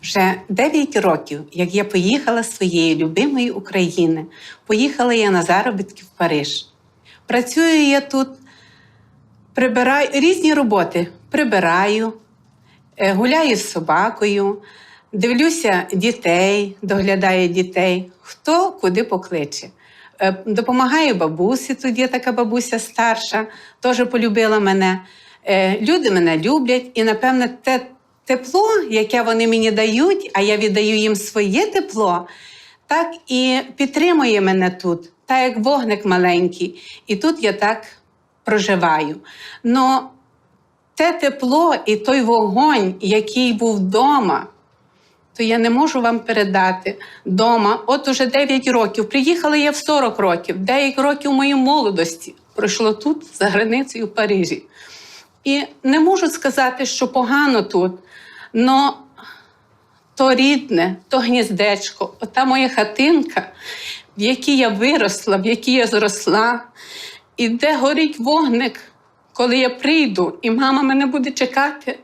Вже 9 років, як я поїхала з своєї любимої України. Поїхала я на заробітки в Париж. Працюю я тут, прибираю різні роботи. Прибираю, гуляю з собакою, дивлюся дітей, доглядаю дітей, хто куди покличе. Допомагаю бабусі, тут є така бабуся старша, теж полюбила мене. Люди мене люблять і, напевне, те тепло, яке вони мені дають, а я віддаю їм своє тепло, так і підтримує мене тут, так як вогник маленький. І тут я так проживаю. Но те тепло і той вогонь, який був вдома, то я не можу вам передати. Дома, от уже 9 років, приїхала я в 40 років, 9 років моєї молодості пройшло тут, за границею в Парижі. І не можу сказати, що погано тут, але то рідне, то гніздечко, ота моя хатинка, в якій я виросла, в якій я зросла, і де горить вогник, коли я прийду, і мама мене буде чекати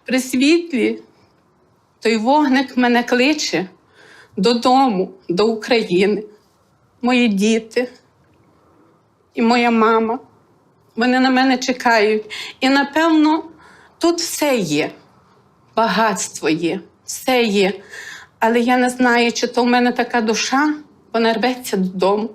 при світлі, той вогник мене кличе додому, до України. Мої діти і моя мама, вони на мене чекають. І, напевно, тут все є, багатство є, все є. Але я не знаю, чи то в мене така душа, вона рветься додому.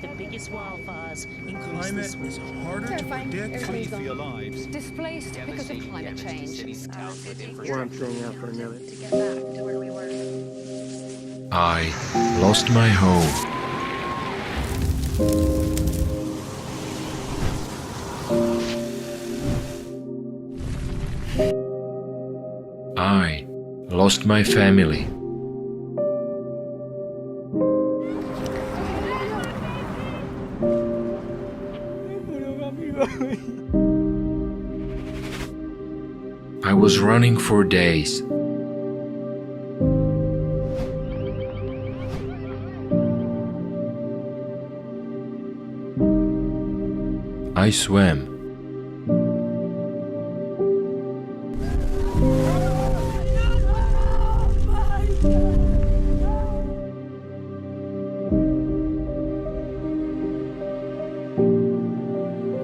The biggest wildfires increase Climate this is week. harder to predict. Flee for your lives. Displaced because of climate change. Where I'm staying out for a minute. To get back to where we were. I lost my home. I lost my family. I was running for days. I swam.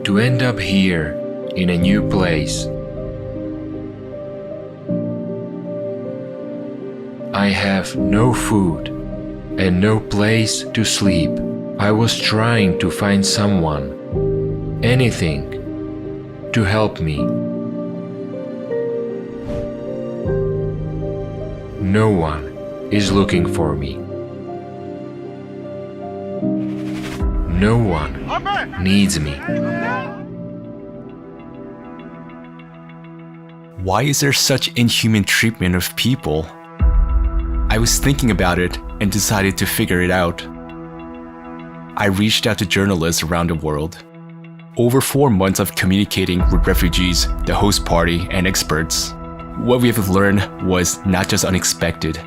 To end up here in a new place. I have no food and no place to sleep. I was trying to find someone, anything, to help me. No one is looking for me. No one needs me. Why is there such inhuman treatment of people? I was thinking about it and decided to figure it out. I reached out to journalists around the world. Over 4 months of communicating with refugees, the host party, and experts, what we have learned was not just unexpected,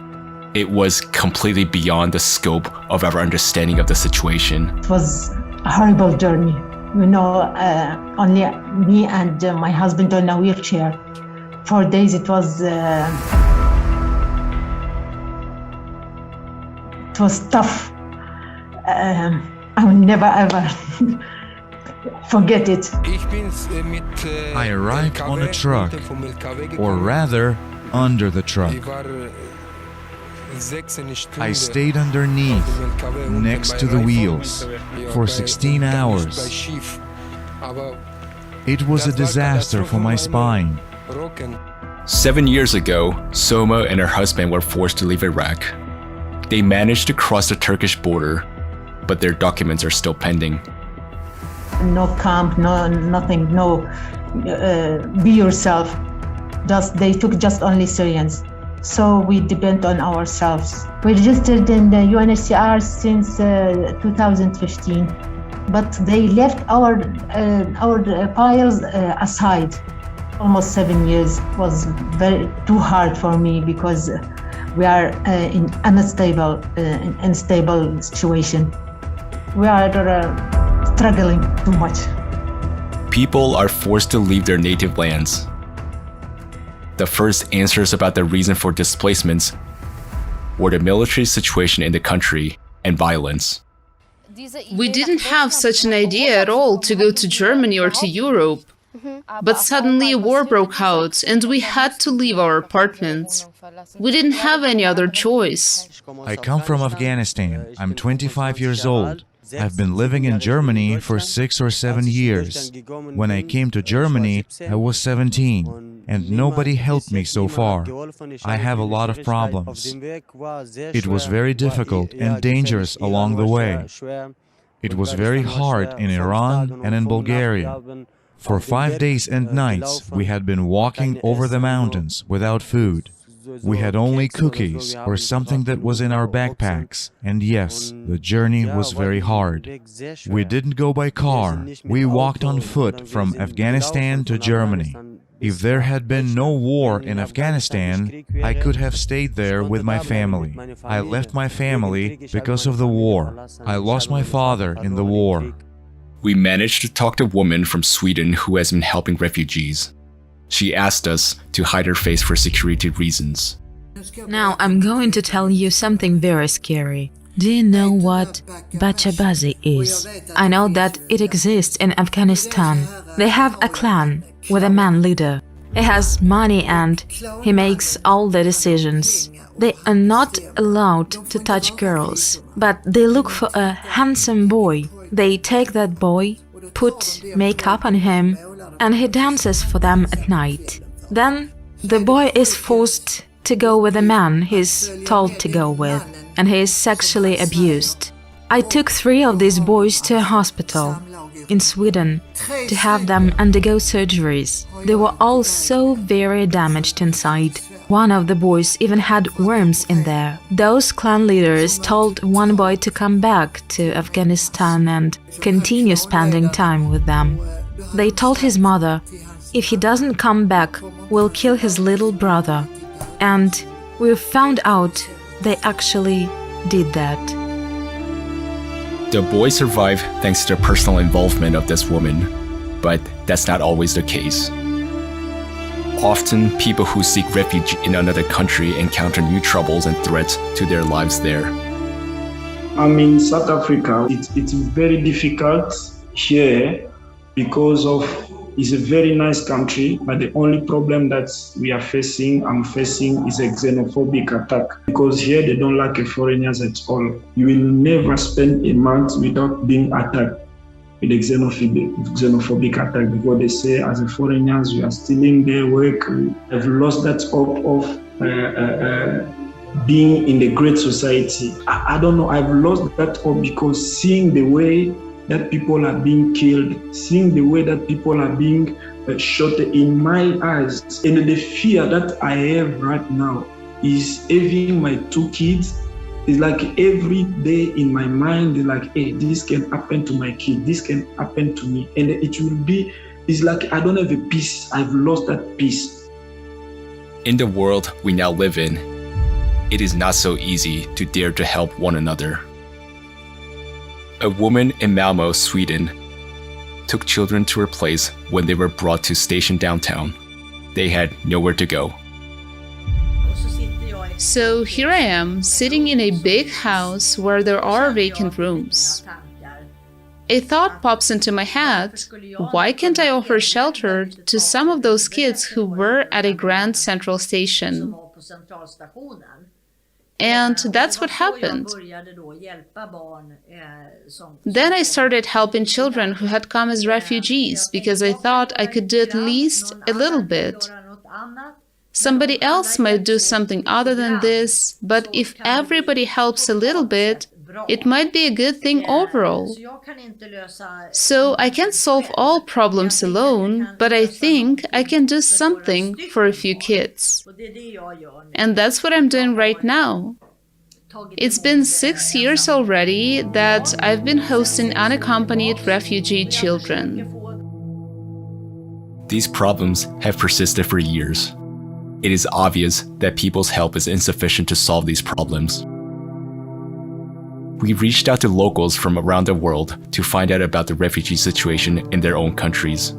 it was completely beyond the scope of our understanding of the situation. It was a horrible journey. You know, only me and my husband on a wheelchair. 4 days it was tough. I will never ever forget it. I arrived on a truck, or rather, under the truck. I stayed underneath, next to the wheels, for 16 hours. It was a disaster for my spine. 7 years ago, Soma and her husband were forced to leave Iraq. They managed to cross the Turkish border, but their documents are still pending. No camp, no nothing, no be yourself. They took just only Syrians. So we depend on ourselves. We registered in the UNHCR since 2015, but they left our files aside. Almost 7 years was too hard for me because we are in unstable situation. We are struggling too much. People are forced to leave their native lands. The first answers about the reason for displacements were the military situation in the country and violence. We didn't have such an idea at all to go to Germany or to Europe. But suddenly a war broke out and we had to leave our apartments. We didn't have any other choice. I come from Afghanistan. I'm 25 years old. I've been living in Germany for 6 or 7 years. When I came to Germany, I was 17, and nobody helped me so far. I have a lot of problems. It was very difficult and dangerous along the way. It was very hard in Iran and in Bulgaria. For 5 days and nights, we had been walking over the mountains without food. We had only cookies or something that was in our backpacks. And yes, the journey was very hard. We didn't go by car. We walked on foot from Afghanistan to Germany. If there had been no war in Afghanistan, I could have stayed there with my family. I left my family because of the war. I lost my father in the war. We managed to talk to a woman from Sweden who has been helping refugees. She asked us to hide her face for security reasons. Now I'm going to tell you something very scary. Do you know what Bachabazi is? I know that it exists in Afghanistan. They have a clan with a man leader. He has money and he makes all the decisions. They are not allowed to touch girls, but they look for a handsome boy. They take that boy, put makeup on him, and he dances for them at night. Then the boy is forced to go with a man he's told to go with, and he is sexually abused. I took 3 of these boys to a hospital in Sweden to have them undergo surgeries. They were all so very damaged inside. One of the boys even had worms in there. Those clan leaders told one boy to come back to Afghanistan and continue spending time with them. They told his mother, if he doesn't come back, we'll kill his little brother. And we found out they actually did that. The boy survived thanks to the personal involvement of this woman, but that's not always the case. Often, people who seek refuge in another country encounter new troubles and threats to their lives there. I'm in South Africa. It's very difficult here because it's a very nice country, but the only problem that I'm facing is a xenophobic attack. Because here they don't like foreigners at all. You will never spend a month without being attacked with a xenophobic attack, because they say as a foreigners you are stealing their work. I've lost that hope of being in the great society. I don't know, I've lost that hope because seeing the way that people are being killed, seeing the way that people are being shot in my eyes, and the fear that I have right now is having my 2 kids. It's like every day in my mind, it's like, hey, this can happen to my kid, this can happen to me. And it's like I don't have a peace. I've lost that peace. In the world we now live in, it is not so easy to dare to help one another. A woman in Malmö, Sweden, took children to her place when they were brought to station downtown. They had nowhere to go. So here I am, sitting in a big house where there are vacant rooms. A thought pops into my head, why can't I offer shelter to some of those kids who were at a Grand Central Station? And that's what happened. Then I started helping children who had come as refugees because I thought I could do at least a little bit. Somebody else might do something other than this, but if everybody helps a little bit, it might be a good thing overall. So I can't solve all problems alone, but I think I can do something for a few kids. And that's what I'm doing right now. It's been 6 years already that I've been hosting unaccompanied refugee children. These problems have persisted for years. It is obvious that people's help is insufficient to solve these problems. We reached out to locals from around the world to find out about the refugee situation in their own countries.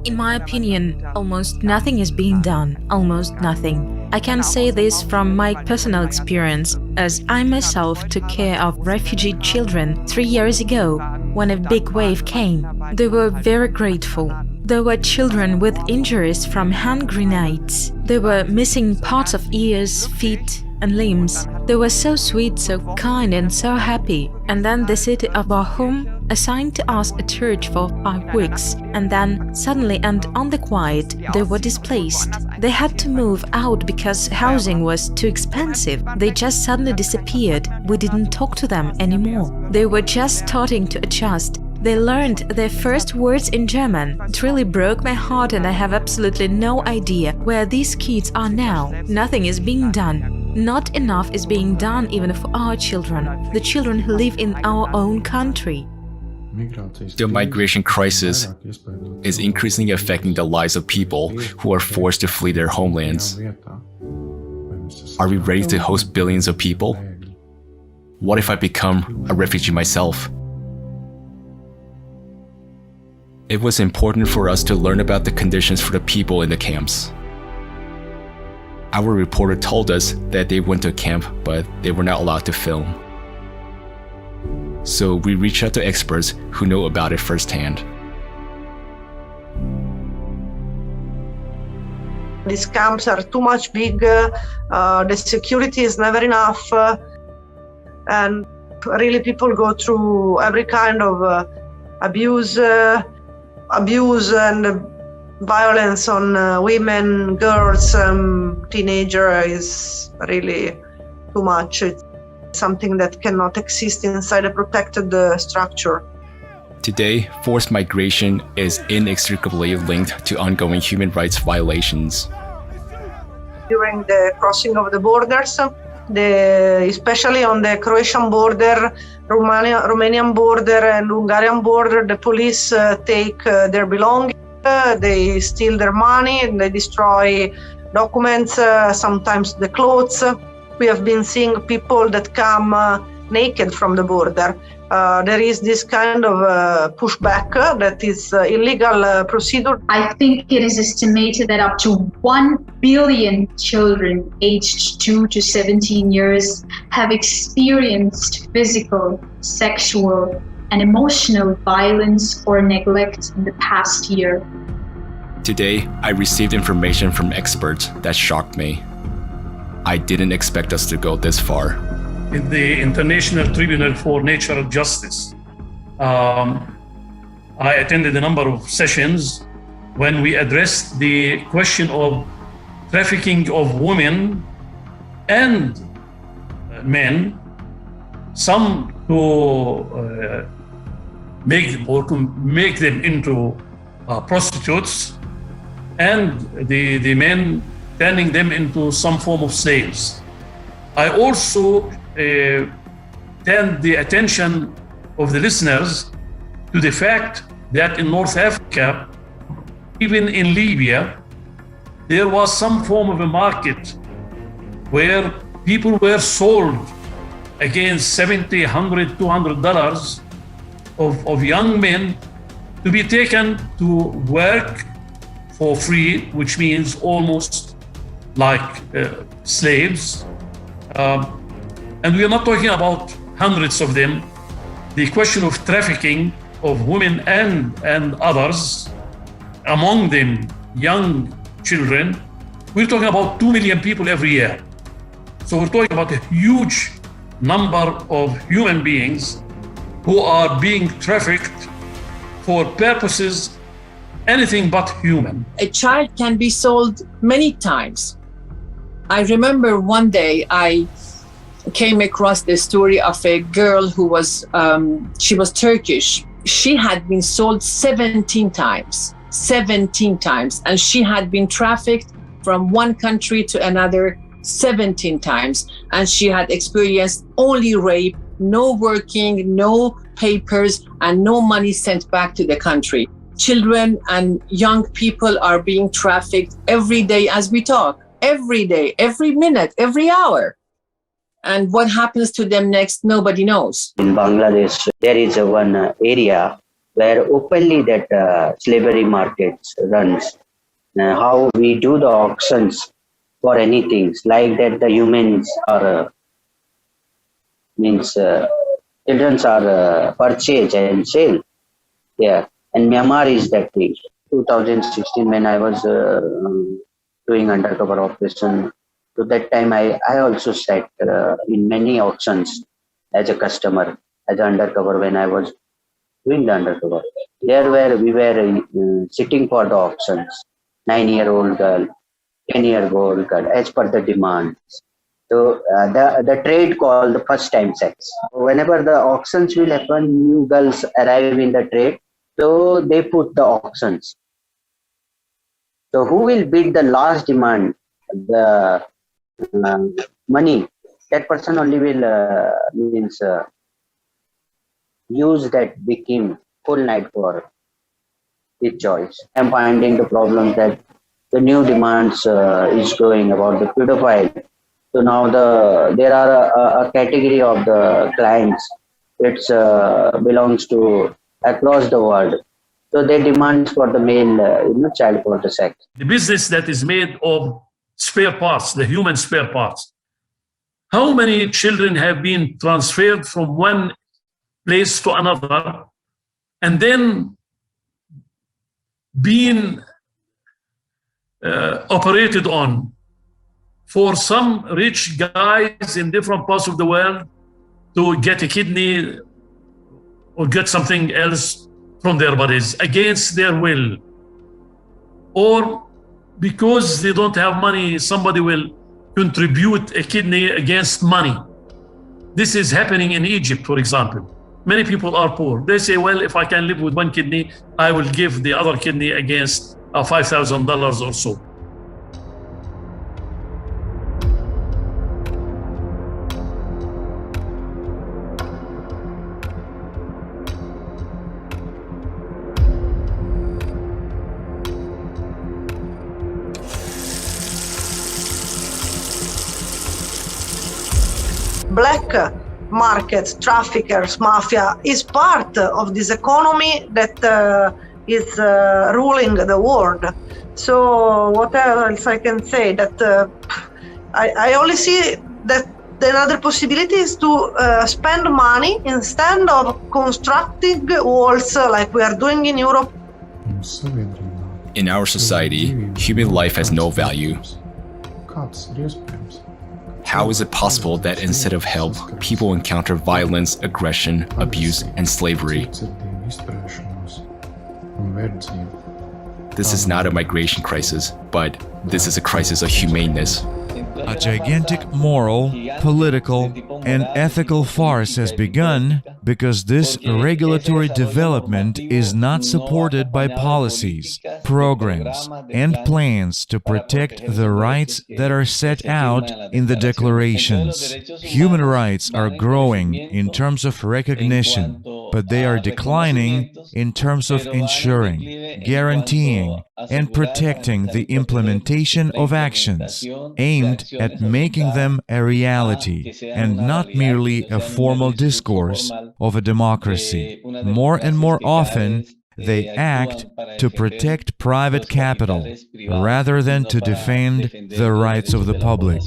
In my opinion, almost nothing is being done, almost nothing. I can say this from my personal experience, as I myself took care of refugee children 3 years ago when a big wave came. They were very grateful. There were children with injuries from hand grenades. They were missing parts of ears, feet, and limbs. They were so sweet, so kind, and so happy. And then the city of our home assigned to us a church for 5 weeks, and then suddenly and on the quiet they were displaced. They had to move out because housing was too expensive. They just suddenly disappeared. We didn't talk to them anymore. They were just starting to adjust. They learned their first words in German. It really broke my heart, and I have absolutely no idea where these kids are now. Nothing is being done. Not enough is being done even for our children, the children who live in our own country. The migration crisis is increasingly affecting the lives of people who are forced to flee their homelands. Are we ready to host billions of people? What if I become a refugee myself? It was important for us to learn about the conditions for the people in the camps. Our reporter told us that they went to a camp, but they were not allowed to film. So we reached out to experts who know about it firsthand. These camps are too much big, the security is never enough, and really people go through every kind of abuse and violence on women, girls, teenagers is really too much. It's something that cannot exist inside a protected structure. Today, forced migration is inextricably linked to ongoing human rights violations. During the crossing of the borders, especially on the Croatian border, Romanian border and Hungarian border, the police take their belongings, they steal their money, and they destroy documents, sometimes the clothes. We have been seeing people that come naked from the border. There is this kind of pushback that is illegal procedure. I think it is estimated that up to 1 billion children aged 2 to 17 years have experienced physical, sexual, and emotional violence or neglect in the past year. Today, I received information from experts that shocked me. I didn't expect us to go this far. In the International Tribunal for Natural Justice, I attended a number of sessions when we addressed the question of trafficking of women and men, some to make them into prostitutes, and the men turning them into some form of slaves. I also turn the attention of the listeners to the fact that in North Africa, even in Libya, there was some form of a market where people were sold against $70, $100, $200 of young men to be taken to work for free, which means almost like slaves. And we are not talking about hundreds of them. The question of trafficking of women and others, among them young children, we're talking about 2 million people every year. So we're talking about a huge number of human beings who are being trafficked for purposes anything but human. A child can be sold many times. I remember one day I came across the story of a girl who was, she was Turkish. She had been sold 17 times, and she had been trafficked from one country to another 17 times. And she had experienced only rape, no working, no papers, and no money sent back to the country. Children and young people are being trafficked every day as we talk, every day, every minute, every hour. And what happens to them next, nobody knows. In Bangladesh, there is one area where openly that slavery market runs. How we do the auctions for anything, like that the humans are, children are purchased and sold. Yeah, and Myanmar is that thing. 2016, when I was doing undercover operation, to that time I also sat in many auctions as a customer, as an undercover when I was doing the undercover. There where we were sitting for the auctions, 9-year-old girl, 10-year-old girl, as per the demand. So the trade called the first time sex. Whenever the auctions will happen, new girls arrive in the trade, so they put the auctions. So who will bid the last demand, the money, that person only will use that victim full night for his choice. I'm finding the problem that the new demands is growing about the pedophile. So now there are a category of the clients which belongs to across the world. So they demand for the male child for the sex. The business that is made of spare parts, the human spare parts. How many children have been transferred from one place to another and then being operated on for some rich guys in different parts of the world to get a kidney or get something else from their bodies against their will, or because they don't have money, somebody will contribute a kidney against money. This is happening in Egypt, for example. Many people are poor. They say, well, if I can live with one kidney, I will give the other kidney against $5,000 or so. Black market, traffickers, mafia is part of this economy that is ruling the world. So what else I can say? That I only see that another possibility is to spend money instead of constructing walls like we are doing in Europe. In our society, human life has no value. How is it possible that instead of help, people encounter violence, aggression, abuse, and slavery? This is not a migration crisis, but this is a crisis of humaneness. A gigantic moral, political, and ethical farce has begun because this regulatory development is not supported by policies, programs, and plans to protect the rights that are set out in the declarations. Human rights are growing in terms of recognition, but they are declining in terms of ensuring, guaranteeing, and protecting the implementation of actions aimed at making them a reality and not merely a formal discourse of a democracy. More and more often, they act to protect private capital rather than to defend the rights of the public.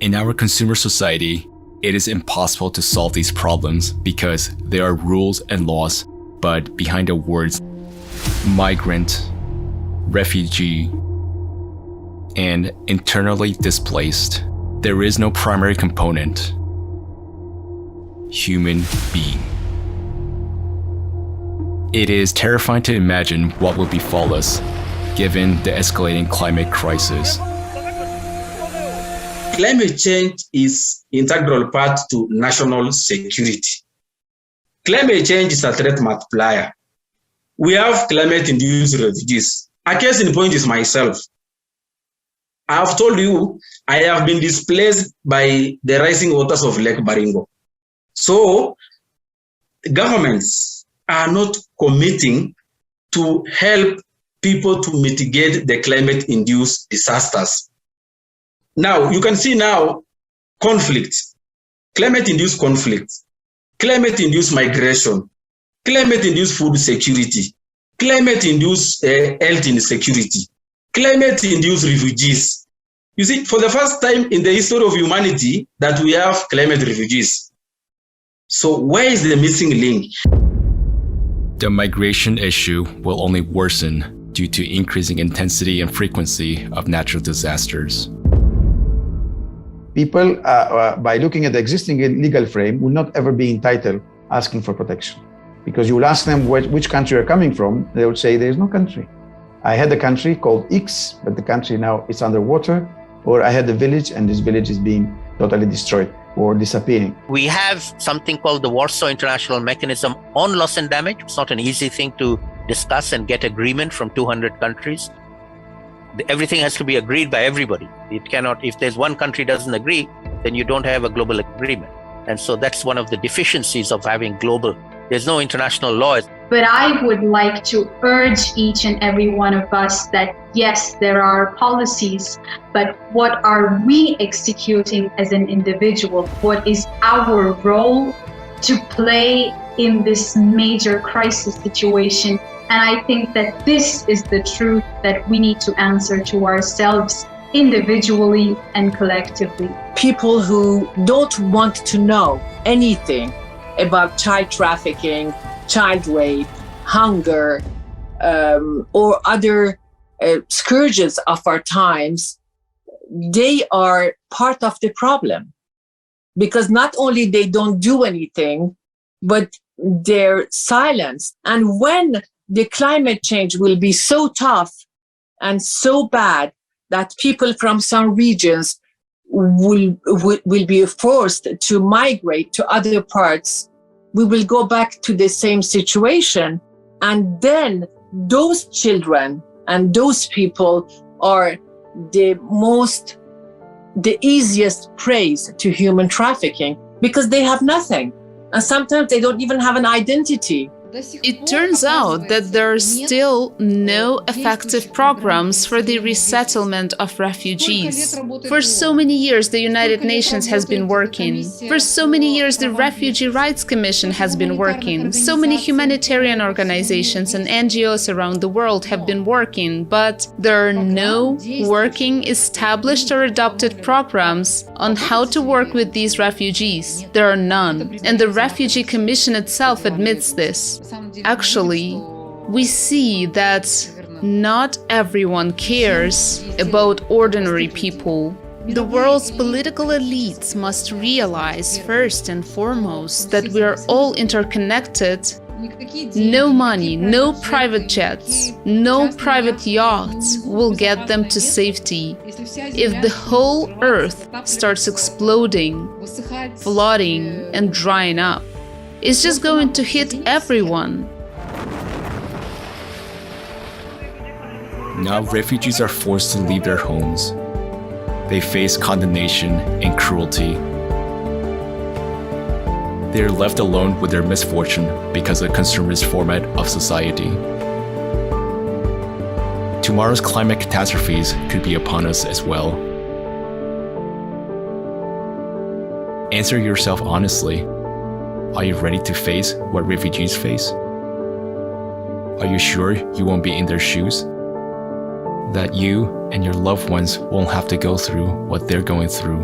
In our consumer society, it is impossible to solve these problems because there are rules and laws, but behind the words migrant, refugee, and internally displaced, there is no primary component: human being. It is terrifying to imagine what will befall us given the escalating climate crisis. Climate change is an integral part to national security. Climate change is a threat multiplier. We have climate-induced refugees. A case in point is myself. I have told you I have been displaced by the rising waters of Lake Baringo. So governments are not committing to help people to mitigate the climate-induced disasters. Now, you can see now conflict, climate-induced conflict, climate-induced migration, climate-induced food security, climate-induced health insecurity, climate-induced refugees. You see, for the first time in the history of humanity that we have climate refugees. So where is the missing link? The migration issue will only worsen due to increasing intensity and frequency of natural disasters. People, by looking at the existing legal frame, will not ever be entitled asking for protection. Because you will ask them which country you're coming from, they will say there is no country. I had a country called X, but the country now is underwater, or I had a village and this village is being totally destroyed or disappearing. We have something called the Warsaw International Mechanism on Loss and Damage. It's not an easy thing to discuss and get agreement from 200 countries. Everything has to be agreed by everybody. It cannot, if there's one country doesn't agree, then you don't have a global agreement. And so that's one of the deficiencies of having global. There's no international law. But I would like to urge each and every one of us that yes, there are policies, but what are we executing as an individual? What is our role to play in this major crisis situation? And I think that this is the truth that we need to answer to ourselves individually and collectively. People who don't want to know anything about child trafficking, child rape, hunger, or other scourges of our times, they are part of the problem. Because not only they don't do anything, but they're silenced. And when the climate change will be so tough and so bad that people from some regions will be forced to migrate to other parts, we will go back to the same situation. And then those children and those people are the easiest prey to human trafficking because they have nothing. And sometimes they don't even have an identity. It turns out that there are still no effective programs for the resettlement of refugees. For so many years, the United Nations has been working. For so many years, the Refugee Rights Commission has been working. So many humanitarian organizations and NGOs around the world have been working, but there are no working, established or adopted programs on how to work with these refugees. There are none. And the Refugee Commission itself admits this. Actually, we see that not everyone cares about ordinary people. The world's political elites must realize first and foremost that we are all interconnected. No money, no private jets, no private yachts will get them to safety. If the whole Earth starts exploding, flooding, and drying up, it's just going to hit everyone. Now refugees are forced to leave their homes. They face condemnation and cruelty. They are left alone with their misfortune because of the consumerist format of society. Tomorrow's climate catastrophes could be upon us as well. Answer yourself honestly. Are you ready to face what refugees face? Are you sure you won't be in their shoes? That you and your loved ones won't have to go through what they're going through?